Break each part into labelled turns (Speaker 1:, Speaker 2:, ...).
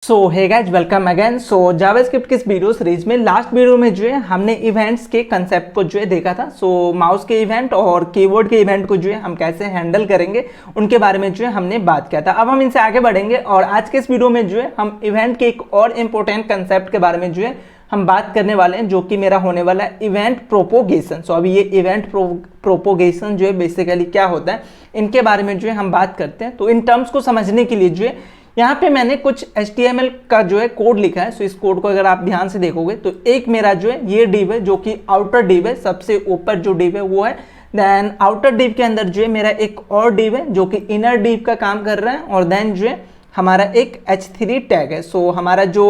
Speaker 1: सो hey guys welcome again. सो JavaScript के इस video series में लास्ट वीडियो में जो है हमने इवेंट्स के कंसेप्ट को जो है देखा था। सो माउस के इवेंट और कीबोर्ड के इवेंट को जो है हम कैसे हैंडल करेंगे उनके बारे में जो है हमने बात किया था। अब हम इनसे आगे बढ़ेंगे और आज के इस वीडियो में जो है हम इवेंट के एक और इम्पोर्टेंट कंसेप्ट के बारे में जो है हम बात करने वाले हैं, जो कि मेरा होने वाला है इवेंट प्रोपोगेशन। सो अभी ये इवेंट प्रोपोगेशन जो है बेसिकली क्या होता है इनके बारे में जो है हम बात करते हैं। तो इन टर्म्स को समझने के लिए जो है यहाँ पे मैंने कुछ HTML का जो है कोड लिखा है। सो इस कोड को अगर आप ध्यान से देखोगे तो एक मेरा जो है ये डिव है जो कि आउटर डिव है, सबसे ऊपर जो डिव है वो है। देन आउटर डिव के अंदर जो है मेरा एक और डिव है जो कि इनर डिव का काम कर रहा है, और देन जो है हमारा एक H3 टैग है। सो हमारा जो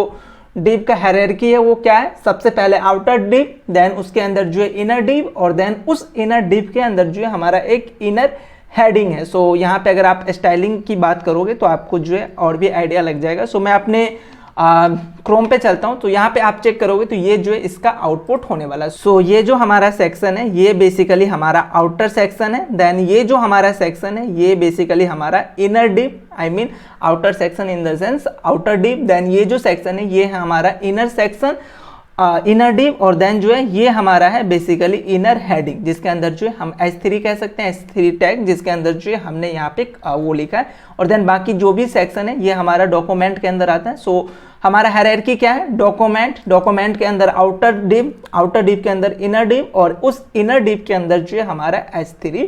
Speaker 1: डिव का हायरार्की है वो क्या है, सबसे पहले आउटर डिव, देन उसके अंदर जो है इनर डिव, और देन उस इनर डिव के अंदर जो है हमारा एक इनर हेडिंग है। सो यहाँ पे अगर आप स्टाइलिंग की बात करोगे तो आपको जो है और भी आइडिया लग जाएगा। सो मैं अपने क्रोम पे चलता हूँ, तो यहाँ पे आप चेक करोगे तो ये जो है इसका आउटपुट होने वाला है। सो ये जो हमारा सेक्शन है ये बेसिकली हमारा आउटर सेक्शन है। देन ये जो हमारा सेक्शन है ये बेसिकली हमारा inner div, I mean outer section in the sense outer div. Then ये जो सेक्शन है ये है हमारा इनर सेक्शन, इनर डिव, और देन जो है ये हमारा है बेसिकली इनर हेडिंग, जिसके अंदर जो है हम H3 कह सकते हैं, H3 टैग, जिसके अंदर जो है हमने यहाँ पे वो लिखा है। और देन बाकी जो भी सेक्शन है ये हमारा डॉक्यूमेंट के अंदर आता है। सो हमारा हायरार्की क्या है, डॉक्यूमेंट के अंदर आउटर डिव के अंदर इनर डिव, और उस इनर डिव के अंदर जो है हमारा H3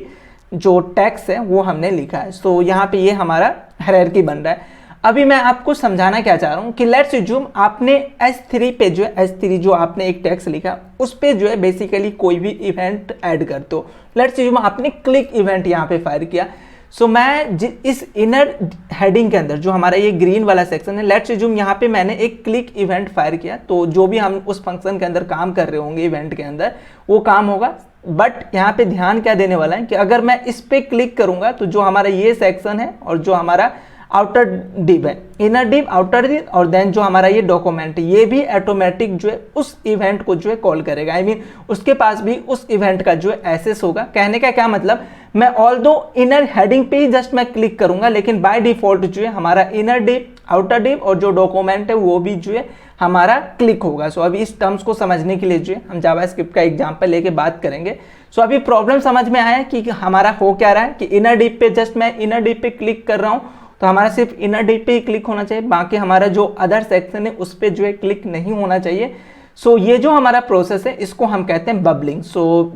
Speaker 1: जो टैग्स है वो हमने लिखा है। सो यहाँ पे ये हमारा हायरार्की बन रहा है। अभी मैं आपको समझाना क्या चाह रहा हूँ कि लेट्स अज्यूम आपने H3 पे जो है H3 जो आपने एक टेक्स्ट लिखा उस पे जो है बेसिकली कोई भी इवेंट ऐड कर दो। लेट्स अज्यूम आपने क्लिक इवेंट यहाँ पे फायर किया। सो मैं इस इनर हेडिंग के अंदर जो हमारा ये ग्रीन वाला सेक्शन है, लेट्स अज्यूम यहाँ पे मैंने एक क्लिक इवेंट फायर किया, तो जो भी हम उस फंक्शन के अंदर काम कर रहे होंगे इवेंट के अंदर वो काम होगा। बट यहाँ पे ध्यान क्या देने वाला है कि अगर मैं इस पे क्लिक करूंगा तो जो हमारा ये सेक्शन है और जो हमारा आउटर डिव है, इनर डिव, आउटर डिव, और देन जो हमारा ये डॉक्यूमेंट है ये भी ऑटोमेटिक जो है उस इवेंट को जो है कॉल करेगा। आई मीन उसके पास भी उस इवेंट का जो है एक्सेस होगा। कहने का क्या मतलब, मैं ऑल्दो इनर हेडिंग पे ही जस्ट मैं क्लिक करूंगा, लेकिन बाय डिफॉल्ट जो है हमारा इनर डिव, आउटर डिव और जो डॉक्यूमेंट है वो भी जो है हमारा क्लिक होगा। सो अभी इस टर्म्स को समझने के लिए जो है हम जावास्क्रिप्ट का एग्जांपल लेके बात करेंगे। सो अभी प्रॉब्लम समझ में आया कि हमारा हो क्या रहा है कि इनर डिव पे जस्ट मैं इनर डिव पे क्लिक कर रहा हूँ, तो हमारा सिर्फ इनर डिव पे ही क्लिक होना चाहिए, बाकी हमारा जो अदर सेक्शन है उस पर जो है क्लिक नहीं होना चाहिए। सो ये जो हमारा प्रोसेस है इसको हम कहते हैं बबलिंग। सो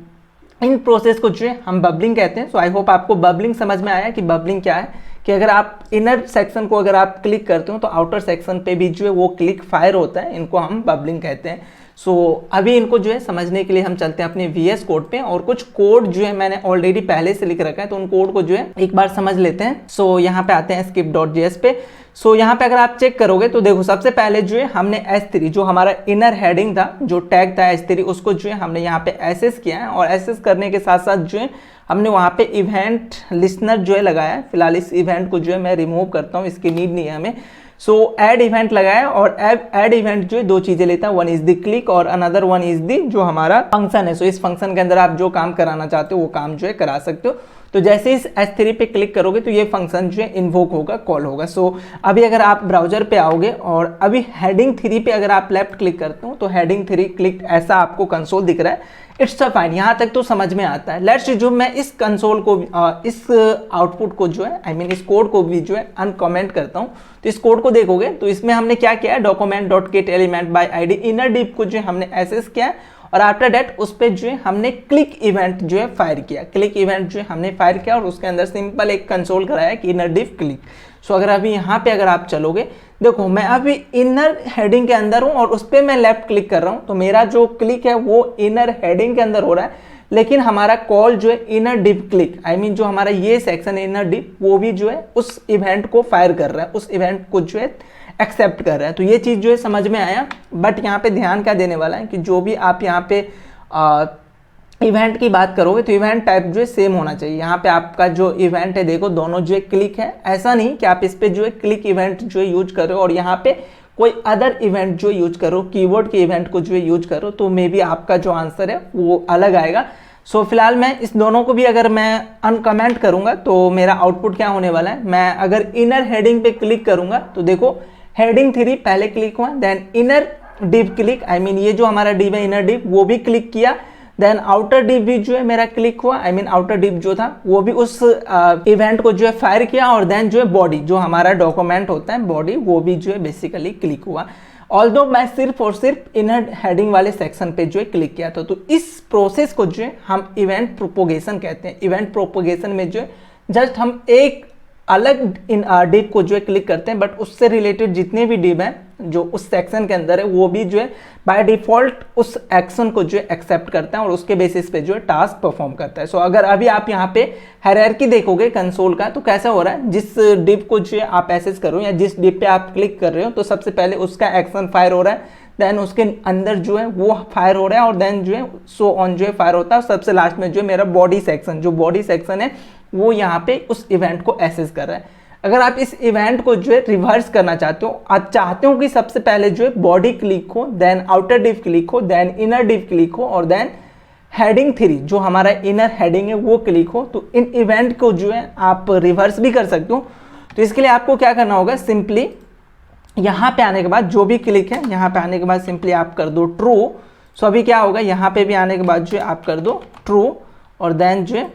Speaker 1: इन प्रोसेस को जो है हम बबलिंग कहते हैं। सो आई होप आपको बबलिंग समझ में आया कि बबलिंग क्या है, कि अगर आप इनर सेक्शन को अगर आप क्लिक करते हो तो आउटर सेक्शन पे भी जो है वो क्लिक फायर होता है, इनको हम बबलिंग कहते हैं। सो अभी इनको जो है समझने के लिए हम चलते हैं अपने VS कोड पे, और कुछ कोड जो है मैंने ऑलरेडी पहले से लिख रखा है, तो उन कोड को जो है एक बार समझ लेते हैं। सो यहाँ पे आते हैं skip.js पे। सो यहाँ पे अगर आप चेक करोगे तो देखो सबसे पहले जो है हमने H3 जो हमारा इनर हेडिंग था, जो टैग था H3, उसको जो है हमने यहाँ पे एक्सेस किया है, और एक्सेस करने के साथ साथ जो है हमने वहाँ पे इवेंट लिस्नर जो है लगाया है। फिलहाल इस इवेंट को जो है मैं रिमूव करता हूँ, इसकी नीड नहीं है हमें। सो ऐड इवेंट लगाया, और ऐड इवेंट जो है दो चीजें लेता है, वन इज द क्लिक और अनदर वन इज द जो हमारा फंक्शन है। सो इस फंक्शन के अंदर आप जो काम कराना चाहते हो वो काम जो है करा सकते हो। तो जैसे इस H3 पे क्लिक करोगे तो ये फंक्शन जो है इन्वोक होगा, कॉल होगा। सो अभी अगर आप ब्राउजर पे आओगे और अभी हेडिंग 3 पे अगर आप लेफ्ट क्लिक करते हो तो हेडिंग 3 क्लिक ऐसा आपको कंसोल दिख रहा है। इट्स अ फाइन, यहाँ तक तो समझ में आता है। लेट्स जो मैं इस कंसोल को इस आउटपुट को जो है आई मीन इस कोड को भी जो है अनकमेंट करता हूँ, तो इस कोड को देखोगे तो इसमें हमने क्या किया है, document.get element by id inner div को जो हमने एक्सेस किया, और आफ्टर दैट उस पर जो है हमने क्लिक इवेंट जो है फायर किया। क्लिक इवेंट जो है हमने फायर किया और उसके अंदर सिंपल एक कंसोल कराया कि इनर डिव क्लिक। सो अगर अभी यहाँ पे अगर आप चलोगे, देखो मैं अभी इनर हेडिंग के अंदर हूँ और उस पर मैं लेफ्ट क्लिक कर रहा हूँ, तो मेरा जो क्लिक है वो इनर हेडिंग के अंदर हो रहा है, लेकिन हमारा कॉल जो है inner div click, I mean जो हमारा ये सेक्शन इनर डिव वो भी जो है उस इवेंट को फायर कर रहा है, उस इवेंट को जो है एक्सेप्ट कर रहा है। तो ये चीज़ जो है समझ में आया। बट यहाँ पे ध्यान क्या देने वाला है कि जो भी आप यहाँ पे इवेंट की बात करोगे तो इवेंट टाइप जो है सेम होना चाहिए। यहाँ पे आपका जो इवेंट है देखो दोनों जो है क्लिक है, ऐसा नहीं कि आप इस पे जो है क्लिक इवेंट जो है यूज करो और यहाँ पे कोई अदर इवेंट जो यूज करो, कीवर्ड के इवेंट को जो है यूज करो, तो मे बी आपका जो आंसर है वो अलग आएगा। सो फिलहाल मैं इस दोनों को भी अगर मैं अनकमेंट करूंगा तो मेरा आउटपुट क्या होने वाला है, मैं अगर इनर हेडिंग पे क्लिक करूंगा तो देखो हेडिंग 3 पहले क्लिक हुआ, then inner div click, I mean ये जो हमारा डिव है इनर डिव वो भी क्लिक किया, देन आउटर डिव भी जो है मेरा क्लिक हुआ, आई मीन आउटर डिव जो था वो भी उस इवेंट को जो है फायर किया, और देन जो है बॉडी जो हमारा डॉक्यूमेंट होता है बॉडी वो भी जो है बेसिकली क्लिक हुआ। ऑल्दो मैं सिर्फ और सिर्फ इनर हेडिंग वाले सेक्शन पे जो है क्लिक किया था। तो इस प्रोसेस को जो है हम इवेंट प्रोपोगेशन कहते हैं। इवेंट प्रोपोगेशन में जो है जस्ट हम एक अलग डिव को जो है क्लिक करते हैं, बट उससे रिलेटेड जितने भी डिव हैं जो उस सेक्शन के अंदर है वो भी जो है बाय डिफॉल्ट उस एक्शन को जो है एक्सेप्ट करता है और उसके बेसिस पे जो है टास्क परफॉर्म करता है। सो अगर अभी आप यहाँ पे हायरार्की देखोगे कंसोल का तो कैसा हो रहा है, जिस डिव को जो है आप एक्सेस कर रहे हो या जिस डिव पे आप क्लिक कर रहे हो तो सबसे पहले उसका एक्शन फायर हो रहा है, देन उसके अंदर जो है वो फायर हो रहा है, और देन जो है सो ऑन जो है फायर होता है, और सबसे लास्ट में जो है मेरा बॉडी सेक्शन, जो बॉडी सेक्शन है वो यहाँ पे उस इवेंट को एक्सेस कर रहा है। अगर आप इस इवेंट को जो है रिवर्स करना चाहते हो, आप चाहते हो कि सबसे पहले जो है बॉडी क्लिक हो, देन आउटर डिव क्लिक हो, देन इनर डिव क्लिक हो, और देन हेडिंग 3 जो हमारा इनर हेडिंग है वो क्लिक हो, तो इन इवेंट को जो है आप रिवर्स भी कर सकते हो। तो इसके लिए आपको क्या करना होगा, सिंपली यहाँ पे आने के बाद जो भी क्लिक है यहाँ पे आने के बाद सिंपली आप कर दो ट्रू। सो अभी क्या होगा, यहाँ पे भी आने के बाद जो है आप कर दो ट्रू, और देन जो है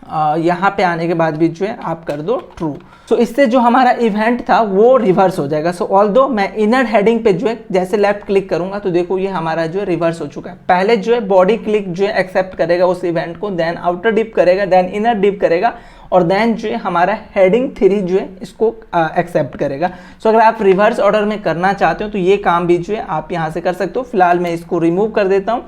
Speaker 1: यहाँ पे आने के बाद भी जो है आप कर दो ट्रू। सो इससे जो हमारा इवेंट था वो रिवर्स हो जाएगा। सो ऑल्दो मैं इनर हेडिंग पे जो है जैसे लेफ्ट क्लिक करूंगा तो देखो ये हमारा जो है रिवर्स हो चुका है। पहले जो है बॉडी क्लिक जो है एक्सेप्ट करेगा उस इवेंट को, देन आउटर डिप करेगा, देन इनर डिप करेगा, और देन जो है हमारा हेडिंग 3 जो है इसको एक्सेप्ट करेगा। सो अगर आप रिवर्स ऑर्डर में करना चाहते हो तो ये काम भी जो है आप यहाँ से कर सकते हो। फिलहाल मैं इसको रिमूव कर देता हूँ,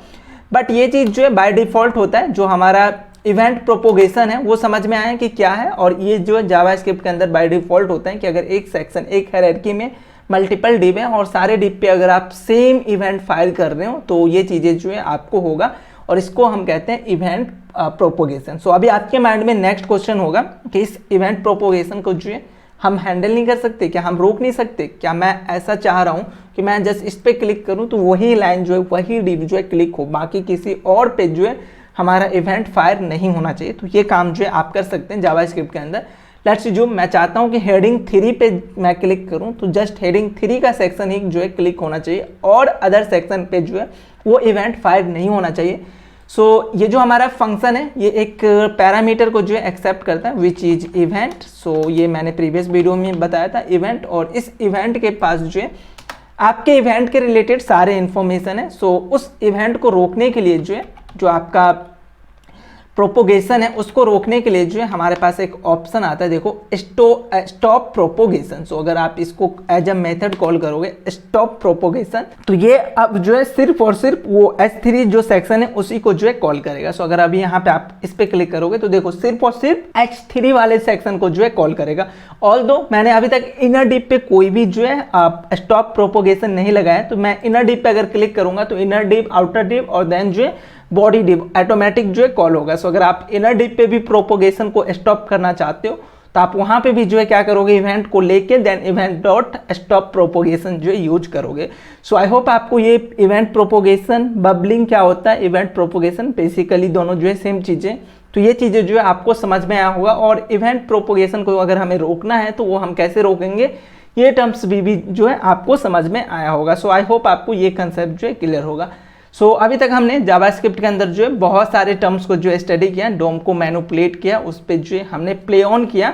Speaker 1: बट ये चीज़ जो है बाय डिफॉल्ट होता है। जो हमारा इवेंट प्रोपोगेशन है वो समझ में आया कि क्या है, और ये जो है जावास्क्रिप्ट के अंदर बाय डिफॉल्ट होता है कि अगर एक सेक्शन एक हायरार्की में मल्टीपल डिव है और सारे डिव पे अगर आप सेम इवेंट फाइल कर रहे हो तो ये चीज़ें जो है आपको होगा, और इसको हम कहते हैं इवेंट प्रोपोगेशन। सो अभी आपके माइंड में नेक्स्ट क्वेश्चन होगा कि इस इवेंट प्रोपोगेशन को जो है हम हैंडल नहीं कर सकते क्या, हम रोक नहीं सकते क्या? मैं ऐसा चाह रहा हूँ कि मैं जस्ट इस पर क्लिक करूँ तो वही लाइन जो है वही डिव जो है क्लिक हो, बाकी किसी और पे जो है हमारा इवेंट फायर नहीं होना चाहिए। तो ये काम जो है आप कर सकते हैं जावास्क्रिप्ट के अंदर। लेट्स जो मैं चाहता हूँ कि हेडिंग 3 पे मैं क्लिक करूँ तो जस्ट हेडिंग 3 का सेक्शन ही जो है क्लिक होना चाहिए, और अदर सेक्शन पे जो है वो इवेंट फायर नहीं होना चाहिए। सो ये जो हमारा फंक्शन है ये एक पैरामीटर को जो है एक्सेप्ट करता है विच इज इवेंट। सो ये मैंने प्रीवियस वीडियो में बताया था इवेंट, और इस इवेंट के पास जो है आपके इवेंट के रिलेटेड सारे इन्फॉर्मेशन है। सो उस इवेंट को रोकने के लिए जो है जो आपका प्रोपोगेशन है उसको रोकने के लिए जो है हमारे पास एक ऑप्शन आता है, देखो स्टॉप प्रोपोगेशन। सो अगर आप इसको एज अ मेथड कॉल करोगे स्टॉप प्रोपोगेशन तो ये अब जो है सिर्फ और सिर्फ वो H3 जो सेक्शन है उसी को जो है कॉल करेगा। सो अगर अभी यहाँ पे आप इस पे क्लिक करोगे तो देखो सिर्फ और सिर्फ H3 वाले सेक्शन को जो है कॉल करेगा। ऑल्दो मैंने अभी तक इनर डिप पे कोई भी जो है स्टॉप प्रोपोगेशन नहीं लगाया, तो मैं इनर डिप पे अगर क्लिक करूंगा तो इनर डिप, आउटर डिप और देन जो है बॉडी डिप ऑटोमेटिक जो है कॉल होगा। सो अगर आप इनर डिप पे भी प्रोपोगेशन को स्टॉप करना चाहते हो तो आप वहां पे भी जो है क्या करोगे, इवेंट को लेके then event dot stop propagation जो है यूज करोगे। सो आई होप आपको ये इवेंट प्रोपोगेशन, बबलिंग क्या होता है, इवेंट प्रोपोगेशन बेसिकली दोनों जो है सेम चीजें, तो ये चीजें जो है आपको समझ में आया होगा। और इवेंट प्रोपोगेशन को अगर हमें रोकना है तो वो हम कैसे रोकेंगे, ये टर्म्स भी जो है आपको समझ में आया होगा। सो आई होप आपको ये कंसेप्ट जो है क्लियर होगा। सो अभी तक हमने जावास्क्रिप्ट के अंदर जो है बहुत सारे टर्म्स को जो है स्टडी किया, डोम को मैनिपुलेट किया, उस पर जो है हमने प्ले ऑन किया।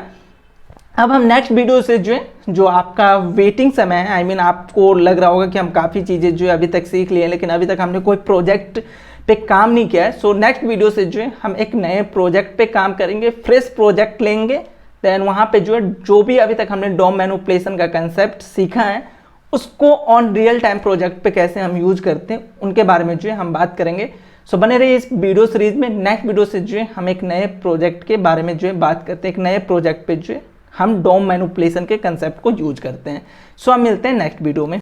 Speaker 1: अब हम नेक्स्ट वीडियो से जो है जो आपका वेटिंग समय है, आई मीन आपको लग रहा होगा कि हम काफ़ी चीज़ें जो है अभी तक सीख लिए हैं लेकिन अभी तक हमने कोई प्रोजेक्ट पे काम नहीं किया है। सो नेक्स्ट वीडियो से जो है हम एक नए प्रोजेक्ट पे काम करेंगे, फ्रेश प्रोजेक्ट लेंगे, देन वहाँ पे जो है जो भी अभी तक हमने डोम मैनिपुलेशन का कंसेप्ट सीखा है उसको ऑन रियल टाइम प्रोजेक्ट पे कैसे हम यूज करते हैं उनके बारे में जो है हम बात करेंगे। सो बने रहिए इस वीडियो सीरीज में। नेक्स्ट वीडियो से जो है हम एक नए प्रोजेक्ट के बारे में जो है बात करते हैं, एक नए प्रोजेक्ट पे जो है हम डोम मैनिपुलेशन के कंसेप्ट को यूज करते हैं। सो हम मिलते हैं नेक्स्ट वीडियो में।